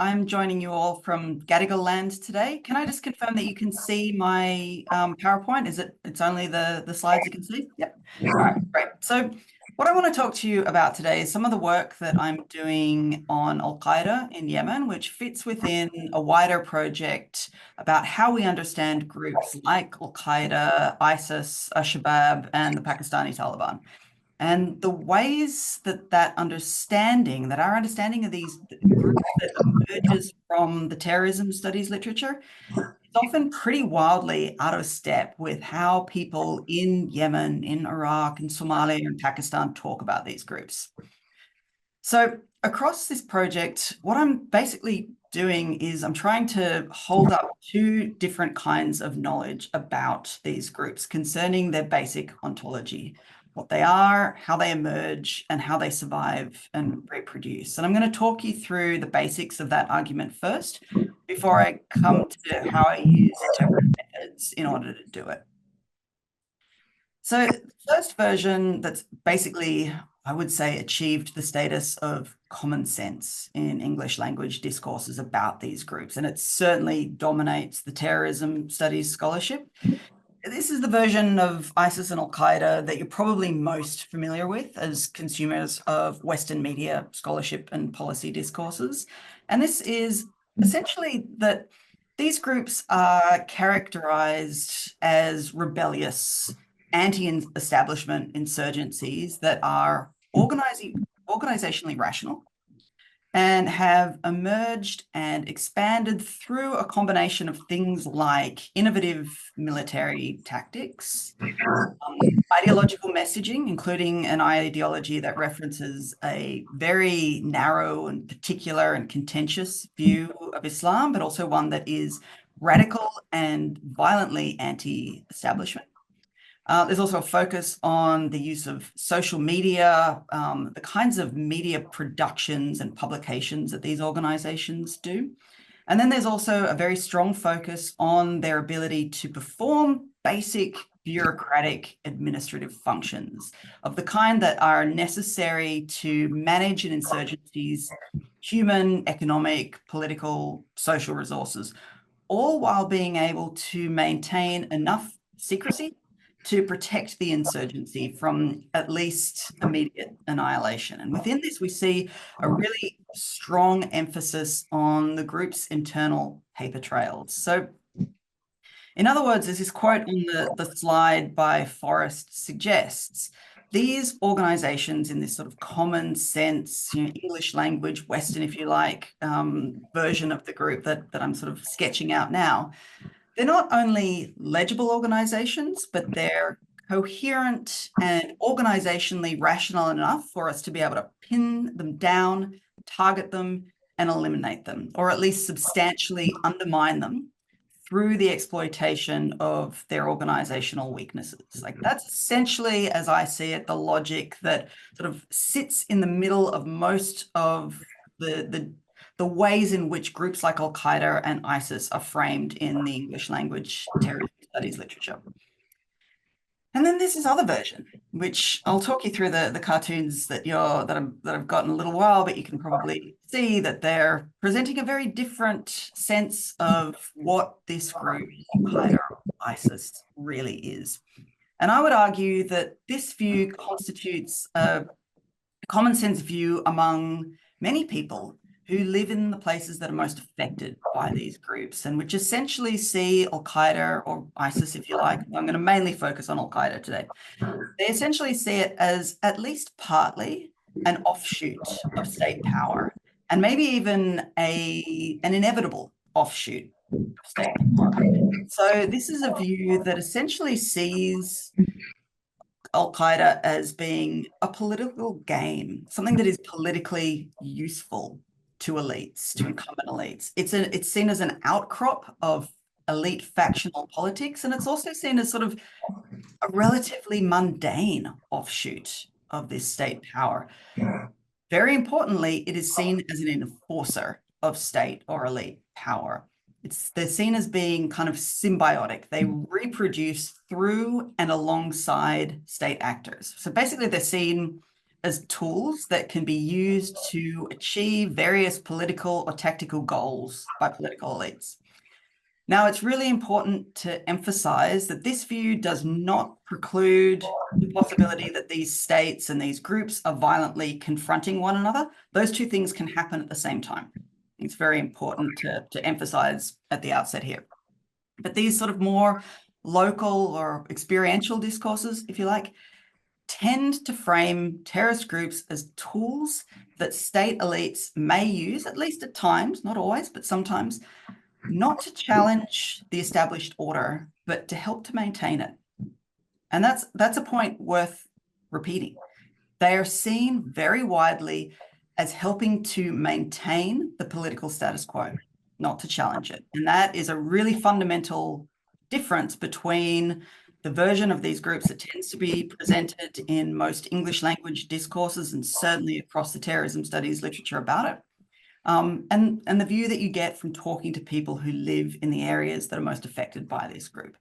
I'm joining you all from Gadigal land today. Can I just confirm that you can see my PowerPoint? It's only the slides you can see? Yep. All right, great. So what I want to talk to you about today is some of the work that I'm doing on al-Qa'ida in Yemen, which fits within a wider project about how we understand groups like al-Qa'ida, ISIS, al-Shabaab, and the Pakistani Taliban. And the ways that our understanding of these groups that emerges from the terrorism studies literature is often pretty wildly out of step with how people in Yemen, in Iraq, in Somalia, and Pakistan talk about these groups. So across this project, what I'm basically doing is I'm trying to hold up two different kinds of knowledge about these groups concerning their basic ontology, what they are, how they emerge, and how they survive and reproduce. And I'm going to talk you through the basics of that argument first before I come to how I use interpretive methods in order to do it. So the first version that's basically, I would say, achieved the status of common sense in English language discourses about these groups, and it certainly dominates the terrorism studies scholarship. This is the version of ISIS and al-Qaeda that you're probably most familiar with as consumers of Western media scholarship and policy discourses. And this is essentially that these groups are characterized as rebellious, anti-establishment insurgencies that are organizationally rational and have emerged and expanded through a combination of things like innovative military tactics, ideological messaging, including an ideology that references a very narrow and particular and contentious view of Islam, but also one that is radical and violently anti-establishment. There's also a focus on the use of social media, the kinds of media productions and publications that these organizations do. And then there's also a very strong focus on their ability to perform basic bureaucratic administrative functions of the kind that are necessary to manage an insurgency's human, economic, political, social resources, all while being able to maintain enough secrecy to protect the insurgency from at least immediate annihilation. And within this, we see a really strong emphasis on the group's internal paper trails. So in other words, as this quote on the slide by Forrest suggests, these organizations in this sort of common sense, English language, Western, if you like, version of the group that I'm sort of sketching out now, they're not only legible organizations, but they're coherent and organizationally rational enough for us to be able to pin them down, target them, and eliminate them, or at least substantially undermine them through the exploitation of their organizational weaknesses. Like that's essentially, as I see it, the logic that sort of sits in the middle of most of the ways in which groups like al-Qaeda and ISIS are framed in the English language terrorism studies literature. And then there's this other version, which I'll talk you through the cartoons that I've got in a little while, but you can probably see that they're presenting a very different sense of what this group, al-Qaeda or ISIS, really is. And I would argue that this view constitutes a common sense view among many people who live in the places that are most affected by these groups and which essentially see al-Qaeda or ISIS, if you like. I'm going to mainly focus on al-Qaeda today. They essentially see it as at least partly an offshoot of state power and maybe even an inevitable offshoot of state power. So this is a view that essentially sees al-Qaeda as being a political game, something that is politically useful to elites, to incumbent elites. It's seen as an outcrop of elite factional politics, and it's also seen as sort of a relatively mundane offshoot of this state power. Very importantly, it is seen as an enforcer of state or elite power. They're seen as being kind of symbiotic. They reproduce through and alongside state actors. So basically they're seen as tools that can be used to achieve various political or tactical goals by political elites. Now, it's really important to emphasize that this view does not preclude the possibility that these states and these groups are violently confronting one another. Those two things can happen at the same time. It's very important to emphasize at the outset here. But these sort of more local or experiential discourses, if you like, tend to frame terrorist groups as tools that state elites may use, at least at times, not always, but sometimes, not to challenge the established order, but to help to maintain it. And that's a point worth repeating. They are seen very widely as helping to maintain the political status quo, not to challenge it. And that is a really fundamental difference between the version of these groups that tends to be presented in most English language discourses and certainly across the terrorism studies literature about it. And the view that you get from talking to people who live in the areas that are most affected by this group.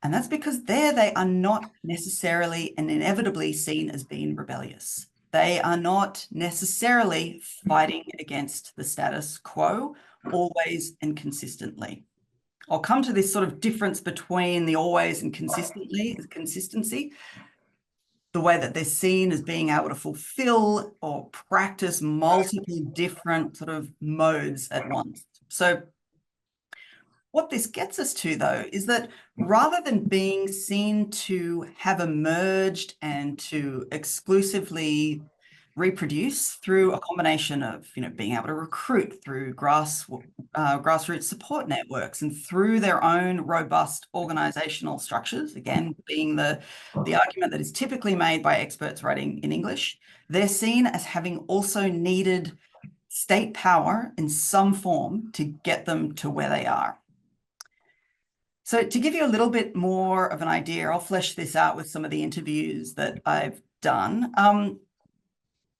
And that's because there they are not necessarily and inevitably seen as being rebellious. They are not necessarily fighting against the status quo always and consistently. I'll come to this sort of difference between the always and consistency, the way that they're seen as being able to fulfill or practice multiple different sort of modes at once. So what this gets us to, though, is that rather than being seen to have emerged and to exclusively reproduce through a combination of, being able to recruit through grassroots support networks and through their own robust organizational structures, again, being the argument that is typically made by experts writing in English, they're seen as having also needed state power in some form to get them to where they are. So to give you a little bit more of an idea, I'll flesh this out with some of the interviews that I've done.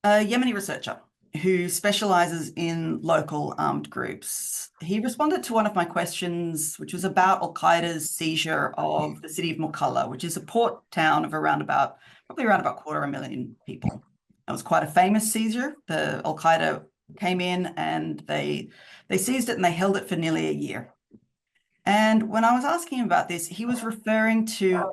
A Yemeni researcher who specializes in local armed groups. He responded to one of my questions, which was about al-Qaeda's seizure of the city of Mukalla, which is a port town of probably around about 250,000 people. It was quite a famous seizure. The al-Qaeda came in and they seized it and they held it for nearly a year. And when I was asking him about this, he was referring to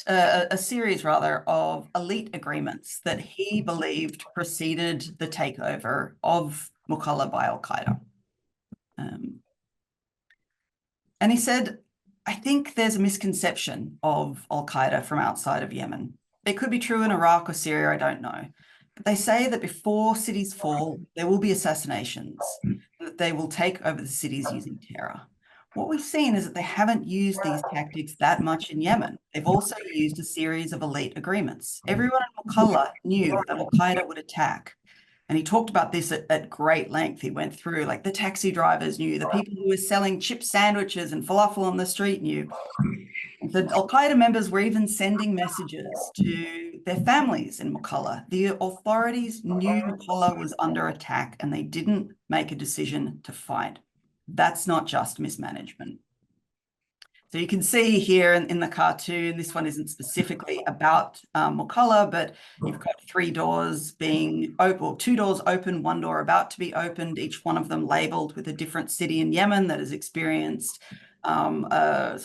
a series of elite agreements that he believed preceded the takeover of Mukalla by al-Qaeda. And he said, I think there's a misconception of al-Qaeda from outside of Yemen. It could be true in Iraq or Syria, I don't know. But they say that before cities fall, there will be assassinations, that they will take over the cities using terror. What we've seen is that they haven't used these tactics that much in Yemen. They've also used a series of elite agreements. Everyone in Mukalla knew that al-Qaeda would attack. And he talked about this at great length. He went through, like, the taxi drivers knew, the people who were selling chip sandwiches and falafel on the street knew. The al-Qaeda members were even sending messages to their families in Mukalla. The authorities knew Mukalla was under attack and they didn't make a decision to fight. That's not just mismanagement. So you can see here in the cartoon, this one isn't specifically about Mukalla, but you've got 3 doors being open, or 2 doors open, 1 door about to be opened, each one of them labeled with a different city in Yemen that has experienced a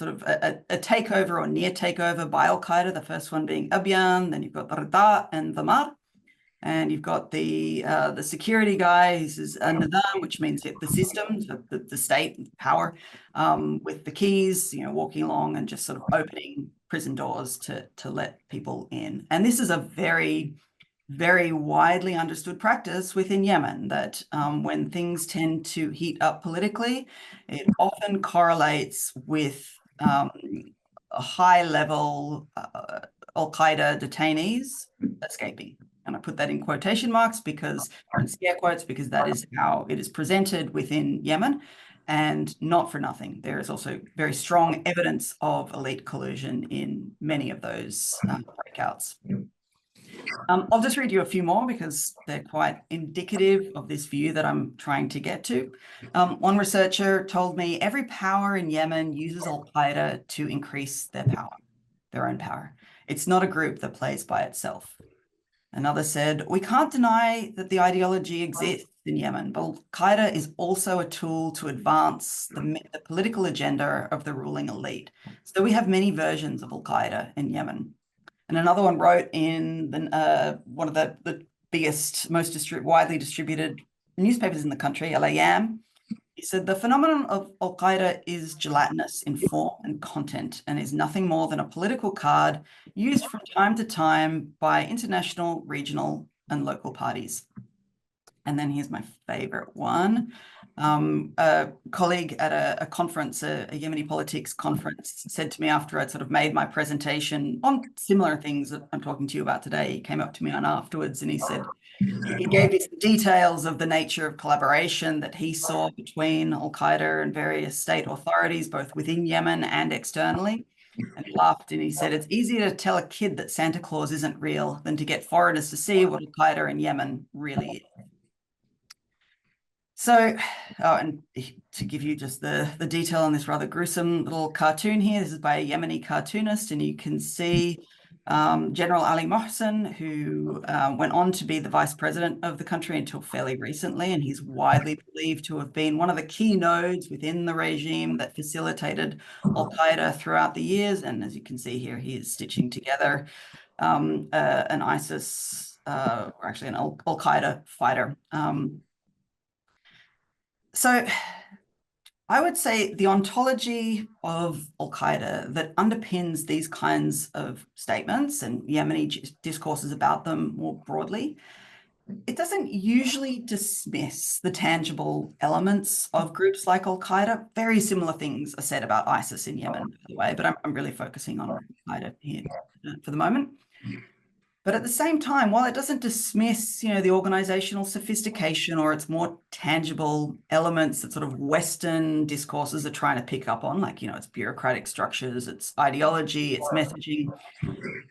takeover or near takeover by al-Qaeda, the first one being Abyan, then you've got Rida and Dhamar. And you've got the security guy. This is a Nidam, which means the system, the state power, with the keys, walking along and just sort of opening prison doors to let people in. And this is a very, very widely understood practice within Yemen, that when things tend to heat up politically, it often correlates with a high level al-Qaeda detainees escaping. And I put that in quotation marks because, or in scare quotes, because that is how it is presented within Yemen, and not for nothing. There is also very strong evidence of elite collusion in many of those breakouts. I'll just read you a few more because they're quite indicative of this view that I'm trying to get to. One researcher told me every power in Yemen uses al-Qaeda to increase their own power. It's not a group that plays by itself. Another said, we can't deny that the ideology exists in Yemen, but al-Qaeda is also a tool to advance the political agenda of the ruling elite. So we have many versions of al-Qaeda in Yemen. And another one wrote in one of the biggest, most widely distributed newspapers in the country, al-Ayyam. He said, the phenomenon of al-Qaeda is gelatinous in form and content and is nothing more than a political card used from time to time by international, regional, and local parties. And then here's my favorite one. A colleague at a conference, a Yemeni politics conference, said to me after I'd sort of made my presentation on similar things that I'm talking to you about today, he came up to me on afterwards and he said, he gave me some details of the nature of collaboration that he saw between al-Qaeda and various state authorities, both within Yemen and externally. And he laughed and he said, it's easier to tell a kid that Santa Claus isn't real than to get foreigners to see what al-Qaeda in Yemen really is. So, and to give you just the detail on this rather gruesome little cartoon here, this is by a Yemeni cartoonist, and you can see General Ali Mohsen, who went on to be the vice president of the country until fairly recently, and he's widely believed to have been one of the key nodes within the regime that facilitated al-Qaeda throughout the years. And as you can see here, he is stitching together an ISIS, or actually an al-Qaeda fighter. So I would say the ontology of al-Qaeda that underpins these kinds of statements and Yemeni discourses about them more broadly, it doesn't usually dismiss the tangible elements of groups like al-Qaeda. Very similar things are said about ISIS in Yemen, by the way, but I'm really focusing on al-Qaeda here for the moment. But at the same time, while it doesn't dismiss, the organizational sophistication or its more tangible elements that sort of Western discourses are trying to pick up on, like, its bureaucratic structures, its ideology, its messaging,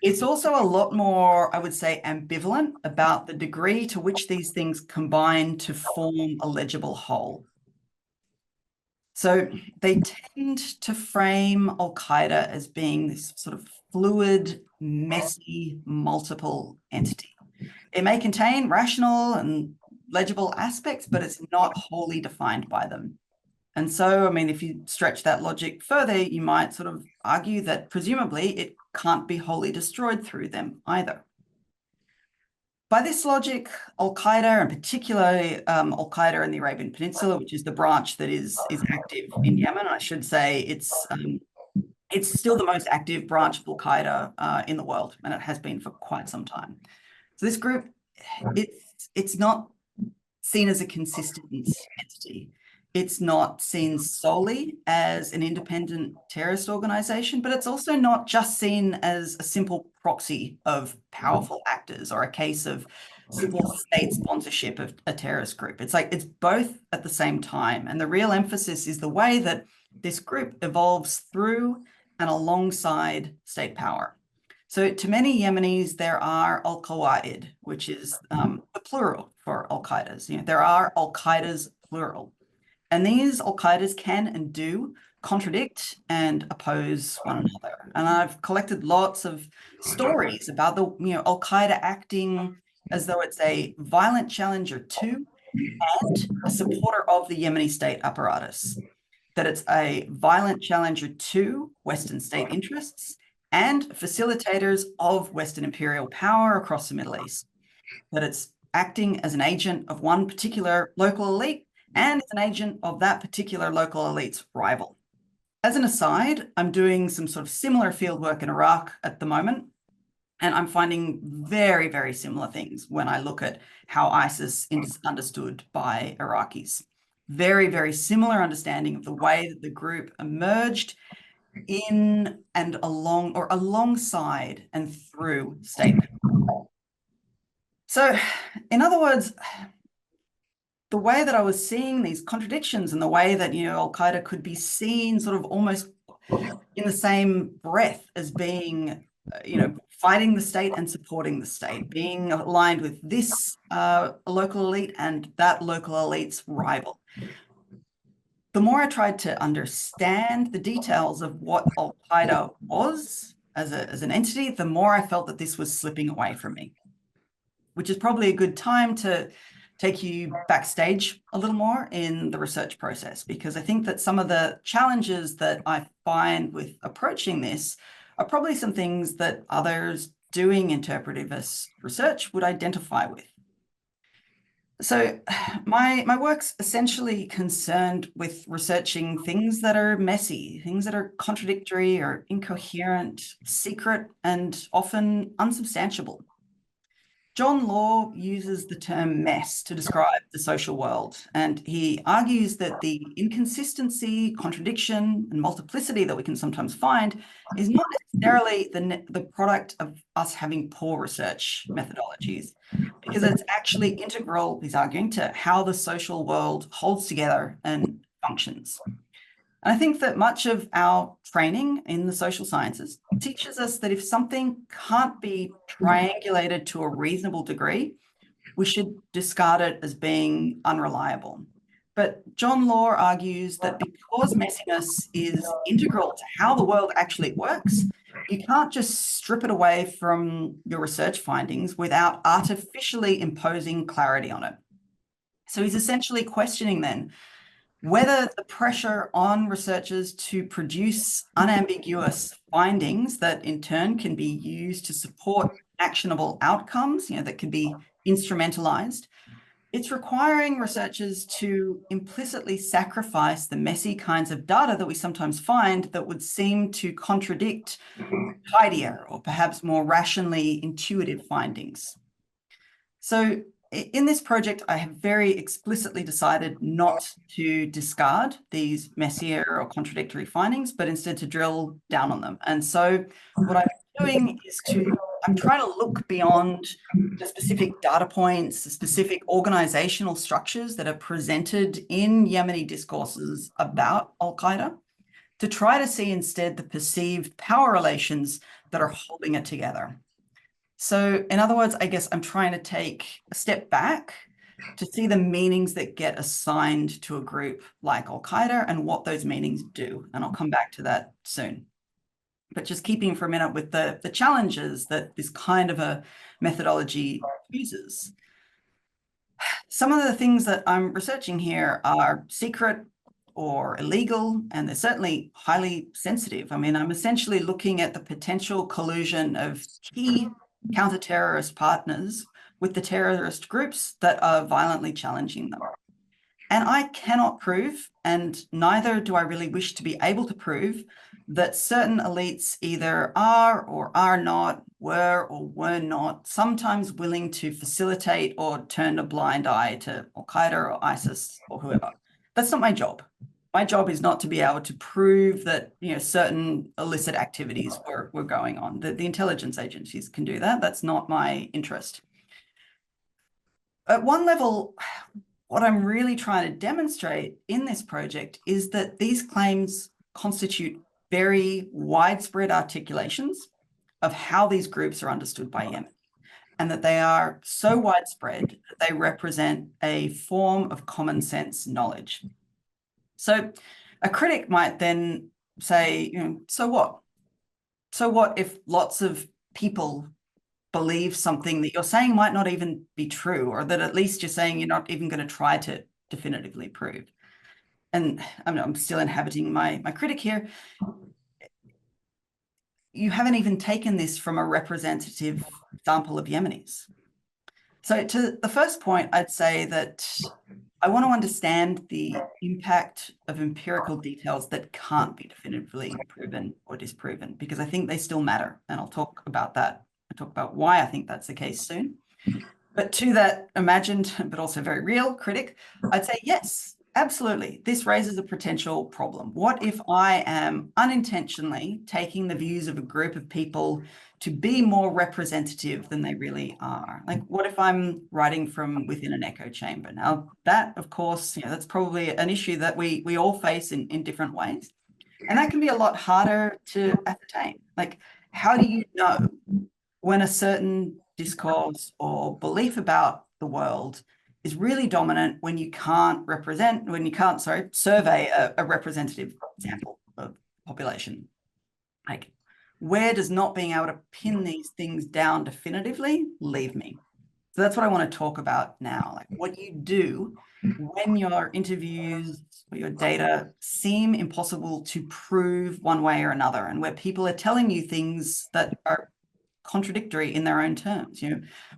it's also a lot more, I would say, ambivalent about the degree to which these things combine to form a legible whole. So they tend to frame al-Qaeda as being this sort of fluid, messy, multiple entity. It may contain rational and legible aspects, but it's not wholly defined by them. And so, I mean, if you stretch that logic further, you might sort of argue that presumably it can't be wholly destroyed through them either. By this logic, al-Qaeda, and particularly al-Qaeda in the Arabian Peninsula, which is the branch that is active in Yemen, I should say it's still the most active branch of al-Qaeda in the world, and it has been for quite some time. So this group, it's not seen as a consistent entity. It's not seen solely as an independent terrorist organization, but it's also not just seen as a simple proxy of powerful actors or a case of simple state sponsorship of a terrorist group. It's like it's both at the same time. And the real emphasis is the way that this group evolves through and alongside state power. So to many Yemenis, there are al-Qa'id, which is the plural for al-Qaedas. There are al-Qaedas plural. And these al-Qaedas can and do contradict and oppose one another. And I've collected lots of stories about the al-Qaeda acting as though it's a violent challenger to and a supporter of the Yemeni state apparatus. That it's a violent challenger to Western state interests and facilitators of Western imperial power across the Middle East. That it's acting as an agent of one particular local elite and as an agent of that particular local elite's rival. As an aside, I'm doing some sort of similar fieldwork in Iraq at the moment, and I'm finding very, very similar things when I look at how ISIS is understood by Iraqis. Very, very similar understanding of the way that the group emerged in and along or alongside and through state. So, in other words, the way that I was seeing these contradictions and the way that, al-Qaeda could be seen sort of almost in the same breath as being, fighting the state and supporting the state, being aligned with this local elite and that local elite's rival. The more I tried to understand the details of what al-Qaeda was as an entity, the more I felt that this was slipping away from me. which is probably a good time to take you backstage a little more in the research process, because I think that some of the challenges that I find with approaching this are probably some things that others doing interpretivist research would identify with. So my work's essentially concerned with researching things that are messy, things that are contradictory or incoherent, secret, and often unsubstantiable. John Law uses the term mess to describe the social world, and he argues that the inconsistency, contradiction, and multiplicity that we can sometimes find is not necessarily the product of us having poor research methodologies, because it's actually integral, he's arguing, to how the social world holds together and functions. And I think that much of our training in the social sciences teaches us that if something can't be triangulated to a reasonable degree, we should discard it as being unreliable. But John Law argues that because messiness is integral to how the world actually works, you can't just strip it away from your research findings without artificially imposing clarity on it. So he's essentially questioning then whether the pressure on researchers to produce unambiguous findings that in turn can be used to support actionable outcomes, that can be instrumentalized, it's requiring researchers to implicitly sacrifice the messy kinds of data that we sometimes find that would seem to contradict tidier or perhaps more rationally intuitive findings. So in this project, I have very explicitly decided not to discard these messier or contradictory findings, but instead to drill down on them. And so what I'm doing is I'm trying to look beyond the specific data points, the specific organizational structures that are presented in Yemeni discourses about al-Qa'ida, to try to see instead the perceived power relations that are holding it together. So in other words, I guess I'm trying to take a step back to see the meanings that get assigned to a group like al-Qa'ida and what those meanings do. And I'll come back to that soon. But just keeping for a minute with the challenges that this kind of a methodology uses. Some of the things that I'm researching here are secret or illegal, and they're certainly highly sensitive. I mean, I'm essentially looking at the potential collusion of key counter-terrorist partners with the terrorist groups that are violently challenging them. And I cannot prove, and neither do I really wish to be able to prove, that certain elites either are or are not, were or were not, sometimes willing to facilitate or turn a blind eye to al-Qa'ida or ISIS or whoever. That's not my job. My job is not to be able to prove that certain illicit activities were going on. The intelligence agencies can do that. That's not my interest. At one level, what I'm really trying to demonstrate in this project is that these claims constitute very widespread articulations of how these groups are understood by Yemen, and that they are so widespread that they represent a form of common sense knowledge. So a critic might then say, so what? So what if lots of people believe something that you're saying might not even be true, or that at least you're saying you're not even going to try to definitively prove? And I'm still inhabiting my critic here. You haven't even taken this from a representative sample of Yemenis. So to the first point, I'd say that I want to understand the impact of empirical details that can't be definitively proven or disproven, because I think they still matter. And I'll talk about that. I'll talk about why I think that's the case soon. But to that imagined, but also very real critic, I'd say, yes, absolutely. This raises a potential problem. What if I am unintentionally taking the views of a group of people to be more representative than they really are? Like, what if I'm writing from within an echo chamber? Now, that, of course, that's probably an issue that we all face in different ways. And that can be a lot harder to ascertain. Like, how do you know when a certain discourse or belief about the world is really dominant when you can't survey a representative sample of population? Like, where does not being able to pin these things down definitively leave me? So that's what I want to talk about now, like what you do when your interviews or your data seem impossible to prove one way or another, and where people are telling you things that are contradictory in their own terms.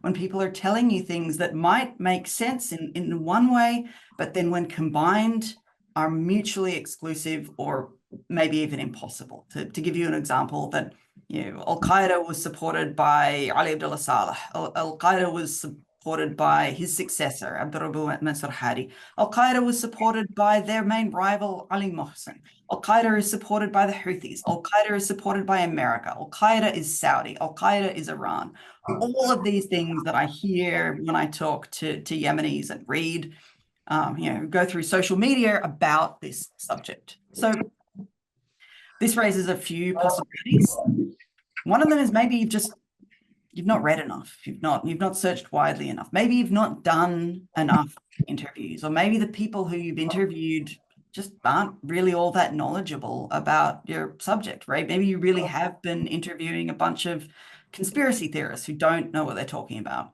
When people are telling you things that might make sense in one way, but then when combined are mutually exclusive or maybe even impossible. To give you an example, that al-Qa'ida was supported by Ali Abdullah Saleh. Al-Qa'ida was supported by his successor, Abdurrahman Mansur Hadi. Al-Qa'ida was supported by their main rival, Ali Mohsen. Al-Qa'ida is supported by the Houthis. Al-Qa'ida is supported by America. Al-Qa'ida is Saudi. Al-Qa'ida is Iran. All of these things that I hear when I talk to Yemenis and read, go through social media about this subject. So this raises a few possibilities. One of them is maybe you've not read enough. You've not searched widely enough. Maybe you've not done enough interviews, or maybe the people who you've interviewed just aren't really all that knowledgeable about your subject, right? Maybe you really have been interviewing a bunch of conspiracy theorists who don't know what they're talking about.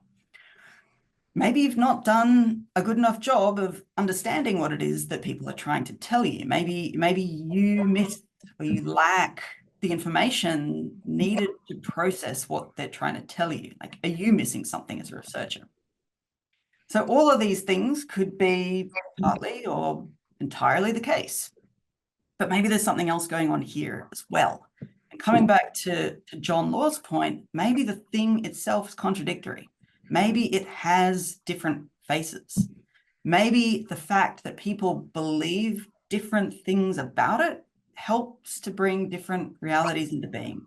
Maybe you've not done a good enough job of understanding what it is that people are trying to tell you. Maybe you missed or you lack the information needed to process what they're trying to tell you. Like, are you missing something as a researcher? So all of these things could be partly or entirely the case, but maybe there's something else going on here as well. And coming back to John Law's point, maybe the thing itself is contradictory. Maybe it has different faces. Maybe the fact that people believe different things about it helps to bring different realities into being.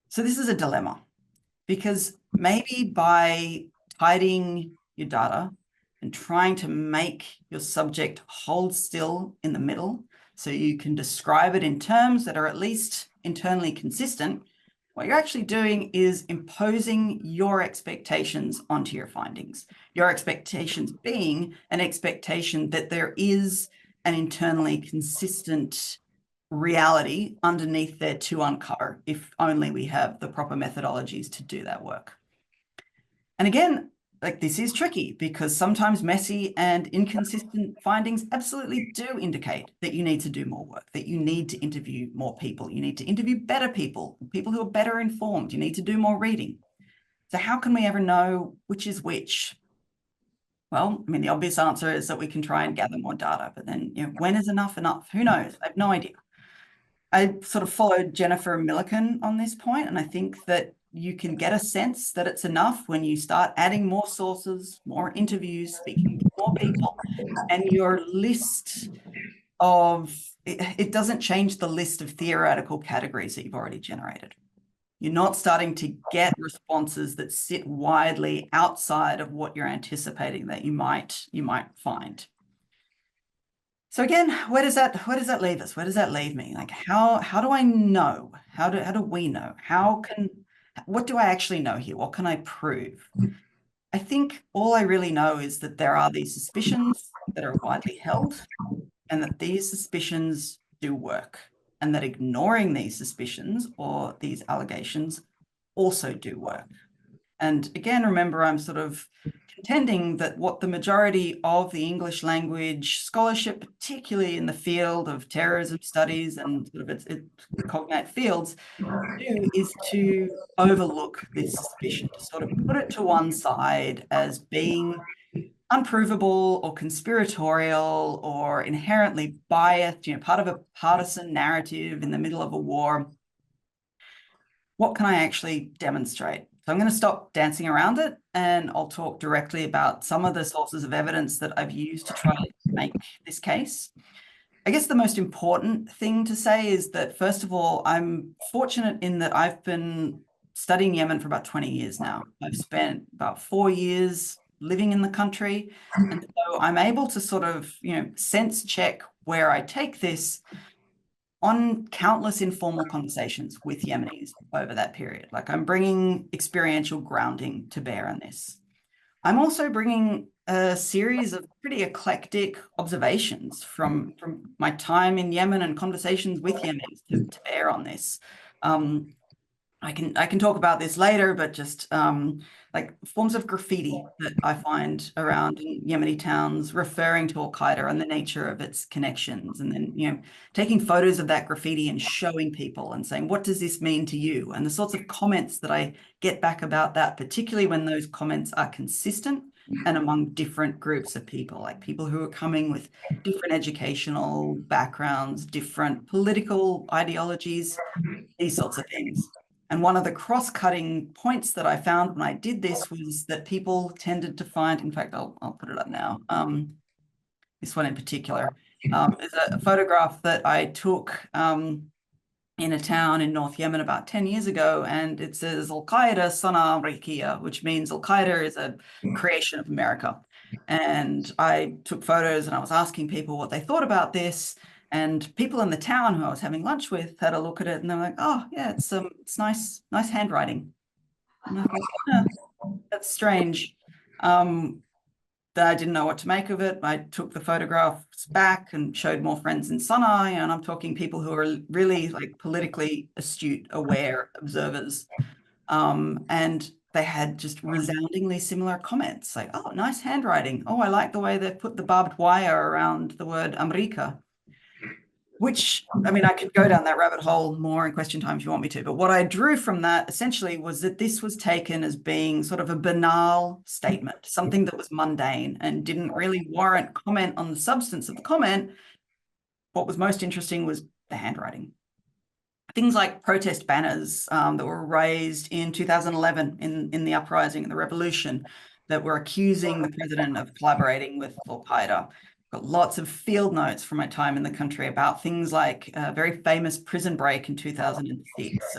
So this is a dilemma, because maybe by hiding your data and trying to make your subject hold still in the middle so you can describe it in terms that are at least internally consistent, what you're actually doing is imposing your expectations onto your findings. Your expectations being an expectation that there is an internally consistent reality underneath there to uncover, if only we have the proper methodologies to do that work. And again, like, this is tricky because sometimes messy and inconsistent findings absolutely do indicate that you need to do more work, that you need to interview more people, you need to interview better people, people who are better informed, you need to do more reading. So how can we ever know which is which? Well, I mean, the obvious answer is that we can try and gather more data, but then, when is enough enough? Who knows? I have no idea. I sort of followed Jennifer Milliken on this point, and I think that you can get a sense that it's enough when you start adding more sources, more interviews, speaking to more people, and your list of, it doesn't change the list of theoretical categories that you've already generated. You're not starting to get responses that sit widely outside of what you're anticipating that you might find. So again, where does that leave us? Where does that leave me? Like, how do I know? How do we know? What do I actually know here? What can I prove? I think all I really know is that there are these suspicions that are widely held, and that these suspicions do work, and that ignoring these suspicions or these allegations also do work. And again, remember, I'm sort of contending that what the majority of the English language scholarship, particularly in the field of terrorism studies and sort of its cognate fields, do is to overlook this suspicion, to sort of put it to one side as being unprovable or conspiratorial or inherently biased, part of a partisan narrative in the middle of a war. What can I actually demonstrate? So I'm going to stop dancing around it, and I'll talk directly about some of the sources of evidence that I've used to try to make this case. I guess the most important thing to say is that, first of all, I'm fortunate in that I've been studying Yemen for about 20 years now. I've spent about 4 years living in the country, and so I'm able to sort of, sense check where I take this on countless informal conversations with Yemenis over that period. Like, I'm bringing experiential grounding to bear on this. I'm also bringing a series of pretty eclectic observations from my time in Yemen and conversations with Yemenis to bear on this. I can talk about this later, but just like forms of graffiti that I find around in Yemeni towns referring to al-Qaeda and the nature of its connections. And then, taking photos of that graffiti and showing people and saying, what does this mean to you? And the sorts of comments that I get back about that, particularly when those comments are consistent and among different groups of people, like people who are coming with different educational backgrounds, different political ideologies, these sorts of things. And one of the cross-cutting points that I found when I did this was that people tended to find, in fact, I'll put it up now. This one in particular is a photograph that I took in a town in North Yemen about 10 years ago, and it says al-Qa'ida sana Rikiya, which means al-Qaeda is a creation of America. And I took photos and I was asking people what they thought about this. And people in the town who I was having lunch with had a look at it and they were like, oh, yeah, it's nice handwriting. And I thought, yeah, that's strange. That I didn't know what to make of it. I took the photographs back and showed more friends in Sinai, and I'm talking people who are really like politically astute, aware observers. And they had just resoundingly similar comments like, oh, nice handwriting. Oh, I like the way they put the barbed wire around the word America. Which, I mean, I could go down that rabbit hole more in question time if you want me to, but what I drew from that essentially was that this was taken as being sort of a banal statement, something that was mundane and didn't really warrant comment on the substance of the comment. What was most interesting was the handwriting. Things like protest banners that were raised in 2011 in the uprising and the revolution that were accusing the president of collaborating with al-Qaeda. Got lots of field notes from my time in the country about things like a very famous prison break in 2006,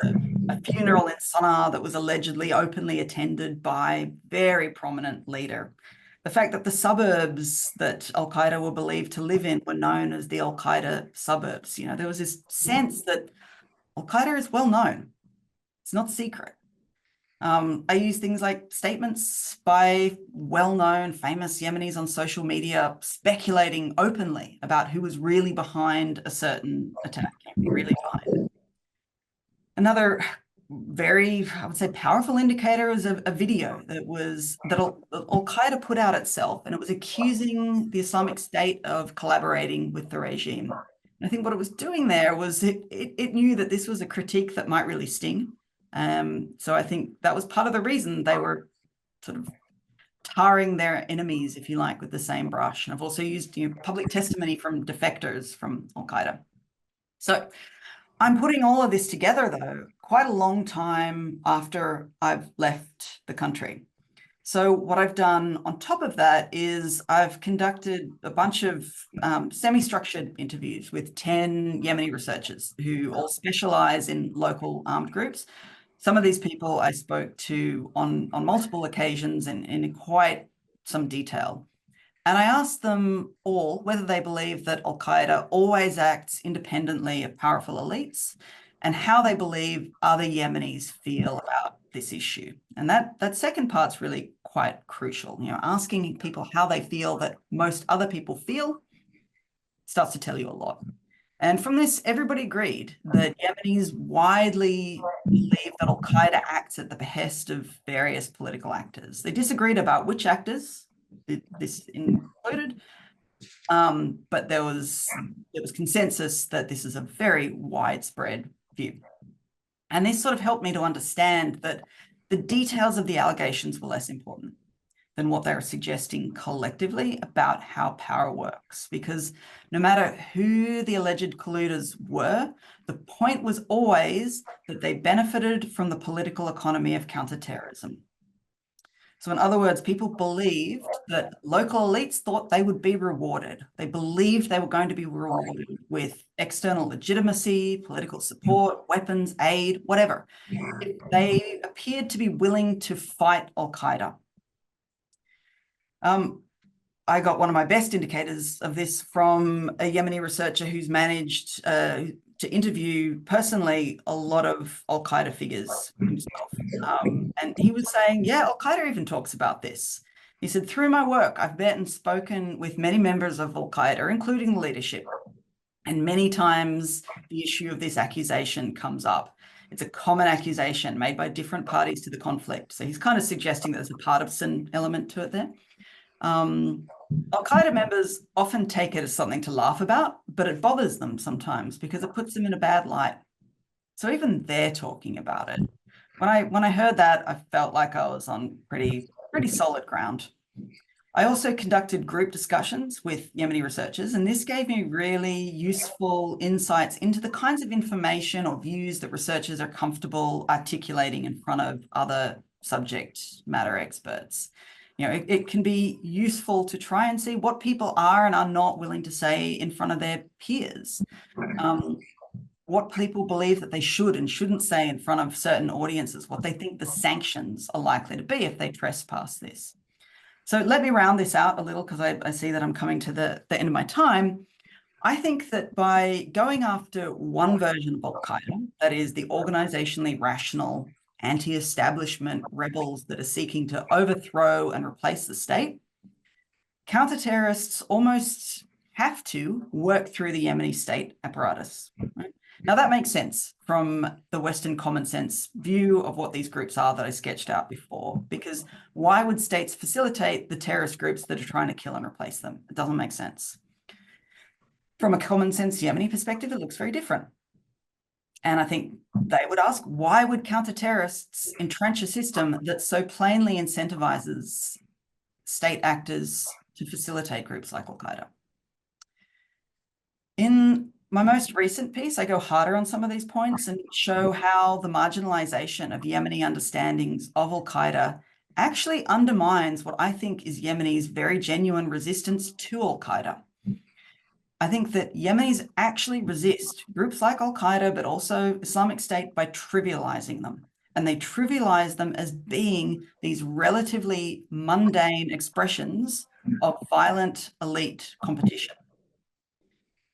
a funeral in Sana'a that was allegedly openly attended by a very prominent leader. The fact that the suburbs that al-Qaeda were believed to live in were known as the al-Qaeda suburbs. There was this sense that al-Qaeda is well known. It's not secret. I use things like statements by well-known famous Yemenis on social media speculating openly about who was really behind a certain attack, really behind it. Another very, I would say, powerful indicator is a video that al-Qaeda put out itself, and it was accusing the Islamic State of collaborating with the regime. And I think what it was doing there was it knew that this was a critique that might really sting. So I think that was part of the reason they were sort of tarring their enemies, if you like, with the same brush. And I've also used public testimony from defectors from al-Qaeda. So I'm putting all of this together, though, quite a long time after I've left the country. So what I've done on top of that is I've conducted a bunch of semi-structured interviews with 10 Yemeni researchers who all specialize in local armed groups. Some of these people I spoke to on multiple occasions and in quite some detail. And I asked them all whether they believe that al-Qaeda always acts independently of powerful elites and how they believe other Yemenis feel about this issue. And that second part's really quite crucial. Asking people how they feel that most other people feel starts to tell you a lot. And from this, everybody agreed that Yemenis widely believe that al-Qaeda acts at the behest of various political actors. They disagreed about which actors this included, but there was consensus that this is a very widespread view. And this sort of helped me to understand that the details of the allegations were less important than what they were suggesting collectively about how power works. Because no matter who the alleged colluders were, the point was always that they benefited from the political economy of counter-terrorism. So in other words, people believed that local elites thought they would be rewarded. They believed they were going to be rewarded with external legitimacy, political support, weapons, aid, whatever. If they appeared to be willing to fight al-Qaeda. I got one of my best indicators of this from a Yemeni researcher who's managed to interview personally a lot of al-Qaeda figures himself. And he was saying, yeah, al-Qaeda even talks about this. He said, through my work, I've met and spoken with many members of al-Qaeda, including the leadership. And many times the issue of this accusation comes up. It's a common accusation made by different parties to the conflict. So he's kind of suggesting that there's a partisan element to it there. Al-Qaeda members often take it as something to laugh about, but it bothers them sometimes because it puts them in a bad light. So even they're talking about it. When I heard that, I felt like I was on pretty solid ground. I also conducted group discussions with Yemeni researchers, and this gave me really useful insights into the kinds of information or views that researchers are comfortable articulating in front of other subject matter experts. You know, it can be useful to try and see what people are and are not willing to say in front of their peers. What people believe that they should and shouldn't say in front of certain audiences, what they think the sanctions are likely to be if they trespass this. So let me round this out a little because I see that I'm coming to the end of my time. I think that by going after one version of al-Qaeda, that is the organisationally rational, anti-establishment rebels that are seeking to overthrow and replace the state, counter-terrorists almost have to work through the Yemeni state apparatus. Right? Now, that makes sense from the Western common sense view of what these groups are that I sketched out before, because why would states facilitate the terrorist groups that are trying to kill and replace them? It doesn't make sense. From a common sense Yemeni perspective, it looks very different. And I think they would ask, why would counter-terrorists entrench a system that so plainly incentivizes state actors to facilitate groups like al-Qaeda? In my most recent piece, I go harder on some of these points and show how the marginalization of Yemeni understandings of al-Qaeda actually undermines what I think is Yemeni's very genuine resistance to al-Qaeda. I think that Yemenis actually resist groups like al-Qaeda, but also Islamic State by trivializing them. And they trivialize them as being these relatively mundane expressions of violent elite competition.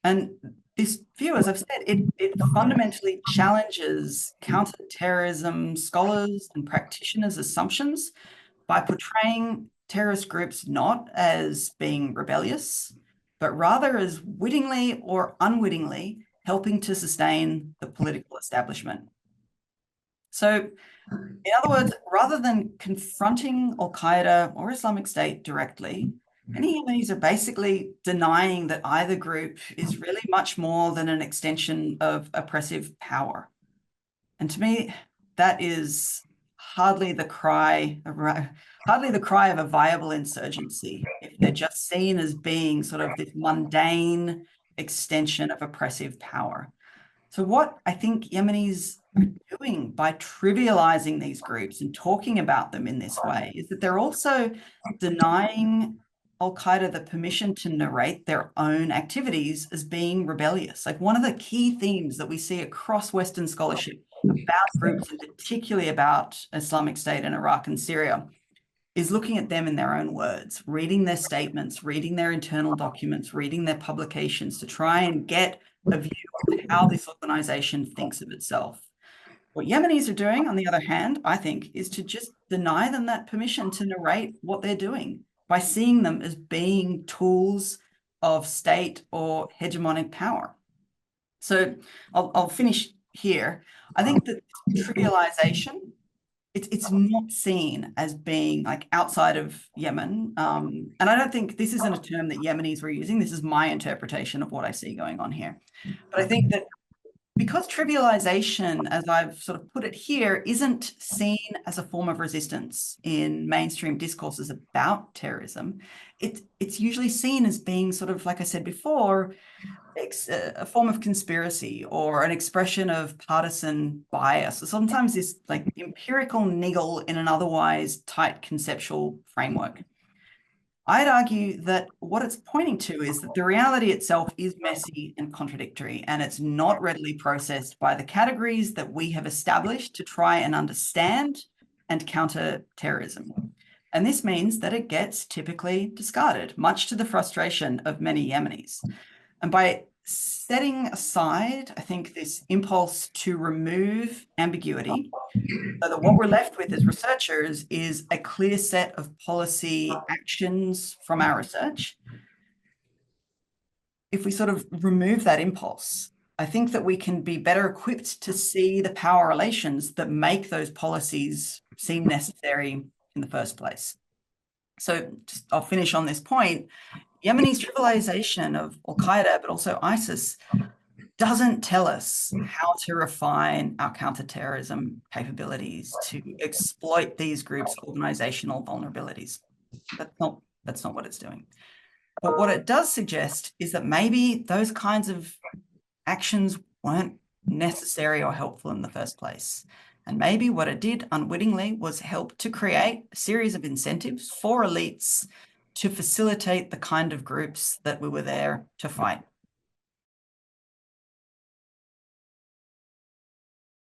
And this view, as I've said, it fundamentally challenges counter-terrorism scholars and practitioners' assumptions by portraying terrorist groups not as being rebellious, but rather as wittingly or unwittingly helping to sustain the political establishment. So, in other words, rather than confronting al-Qaeda or Islamic State directly, many Yemenis are basically denying that either group is really much more than an extension of oppressive power. And to me, that is hardly the cry of a viable insurgency if they're just seen as being sort of this mundane extension of oppressive power. So what I think Yemenis are doing by trivializing these groups and talking about them in this way is that they're also denying al-Qaeda the permission to narrate their own activities as being rebellious. Like one of the key themes that we see across Western scholarship about groups, and particularly about Islamic State in Iraq and Syria, is looking at them in their own words, reading their statements, reading their internal documents, reading their publications to try and get a view of how this organization thinks of itself. What Yemenis are doing, on the other hand, I think, is to just deny them that permission to narrate what they're doing by seeing them as being tools of state or hegemonic power. So I'll finish here. I think that trivialization, it's not seen as being like outside of Yemen. And I don't think this isn't a term that Yemenis were using. This is my interpretation of what I see going on here. But I think that because trivialization, as I've sort of put it here, isn't seen as a form of resistance in mainstream discourses about terrorism, it's usually seen as being sort of, like I said before, a form of conspiracy or an expression of partisan bias, or sometimes this like empirical niggle in an otherwise tight conceptual framework. I'd argue that what it's pointing to is that the reality itself is messy and contradictory, and it's not readily processed by the categories that we have established to try and understand and counter terrorism. And this means that it gets typically discarded, much to the frustration of many Yemenis. And by setting aside, I think, this impulse to remove ambiguity, so that what we're left with as researchers is a clear set of policy actions from our research. If we sort of remove that impulse, I think that we can be better equipped to see the power relations that make those policies seem necessary in the first place. So I'll finish on this point. Yemeni's trivialization of al-Qa'ida, but also ISIS, doesn't tell us how to refine our counter-terrorism capabilities to exploit these groups' organizational vulnerabilities. That's not what it's doing. But what it does suggest is that maybe those kinds of actions weren't necessary or helpful in the first place. And maybe what it did unwittingly was help to create a series of incentives for elites to facilitate the kind of groups that we were there to fight.